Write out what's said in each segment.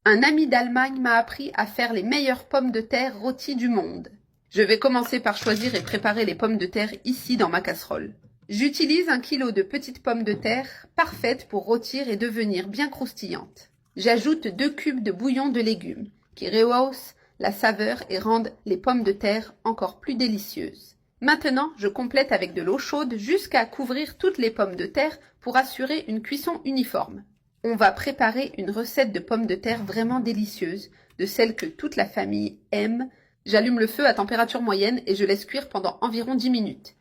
Un ami d'Allemagne m'a appris à faire les meilleures pommes de terre rôties du monde. Je vais commencer par choisir et préparer les pommes de terre ici dans ma casserole. J'utilise 1 kg de petites pommes de terre, parfaites pour rôtir et devenir bien croustillantes. J'ajoute 2 cubes de bouillon de légumes, qui rehaussent la saveur et rendent les pommes de terre encore plus délicieuses. Maintenant, je complète avec de l'eau chaude jusqu'à couvrir toutes les pommes de terre pour assurer une cuisson uniforme. On va préparer une recette de pommes de terre vraiment délicieuse, de celle que toute la famille aime. J'allume le feu à température moyenne et je laisse cuire pendant environ 10 minutes.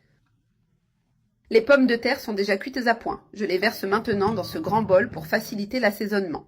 Les pommes de terre sont déjà cuites à point. Je les verse maintenant dans ce grand bol pour faciliter l'assaisonnement.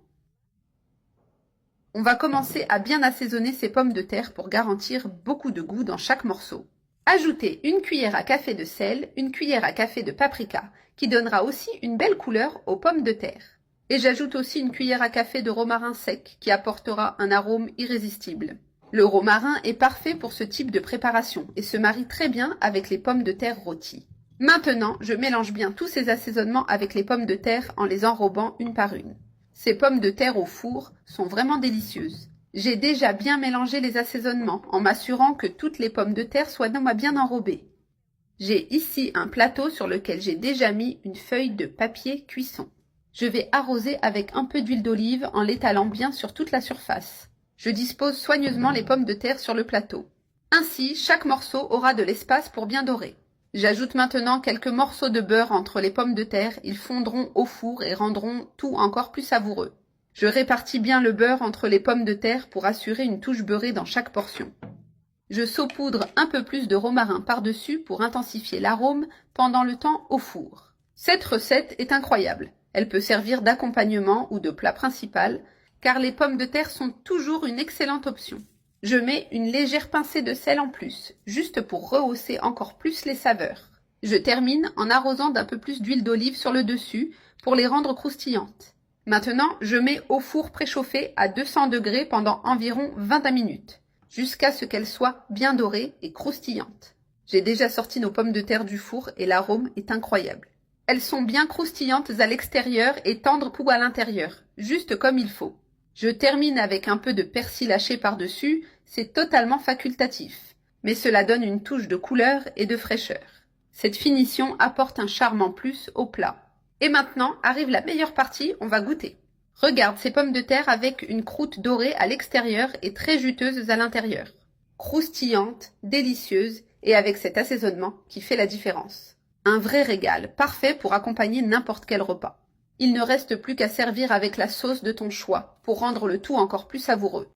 On va commencer à bien assaisonner ces pommes de terre pour garantir beaucoup de goût dans chaque morceau. Ajoutez 1 cuillère à café de sel, 1 cuillère à café de paprika, qui donnera aussi une belle couleur aux pommes de terre. Et j'ajoute aussi 1 cuillère à café de romarin sec, qui apportera un arôme irrésistible. Le romarin est parfait pour ce type de préparation et se marie très bien avec les pommes de terre rôties. Maintenant, je mélange bien tous ces assaisonnements avec les pommes de terre en les enrobant une par une. Ces pommes de terre au four sont vraiment délicieuses. J'ai déjà bien mélangé les assaisonnements en m'assurant que toutes les pommes de terre soient bien enrobées. J'ai ici un plateau sur lequel j'ai déjà mis une feuille de papier cuisson. Je vais arroser avec un peu d'huile d'olive en l'étalant bien sur toute la surface. Je dispose soigneusement les pommes de terre sur le plateau. Ainsi, chaque morceau aura de l'espace pour bien dorer. J'ajoute maintenant quelques morceaux de beurre entre les pommes de terre. Ils fondront au four et rendront tout encore plus savoureux. Je répartis bien le beurre entre les pommes de terre pour assurer une touche beurrée dans chaque portion. Je saupoudre un peu plus de romarin par-dessus pour intensifier l'arôme pendant le temps au four. Cette recette est incroyable. Elle peut servir d'accompagnement ou de plat principal, car les pommes de terre sont toujours une excellente option. Je mets une légère pincée de sel en plus, juste pour rehausser encore plus les saveurs. Je termine en arrosant d'un peu plus d'huile d'olive sur le dessus pour les rendre croustillantes. Maintenant, je mets au four préchauffé à 200 degrés pendant environ 20 minutes, jusqu'à ce qu'elles soient bien dorées et croustillantes. J'ai déjà sorti nos pommes de terre du four et l'arôme est incroyable. Elles sont bien croustillantes à l'extérieur et tendres à l'intérieur, juste comme il faut. Je termine avec un peu de persil haché par-dessus, c'est totalement facultatif, mais cela donne une touche de couleur et de fraîcheur. Cette finition apporte un charme en plus au plat. Et maintenant arrive la meilleure partie, on va goûter. Regarde ces pommes de terre avec une croûte dorée à l'extérieur et très juteuse à l'intérieur. Croustillantes, délicieuses et avec cet assaisonnement qui fait la différence. Un vrai régal, parfait pour accompagner n'importe quel repas. Il ne reste plus qu'à servir avec la sauce de ton choix pour rendre le tout encore plus savoureux.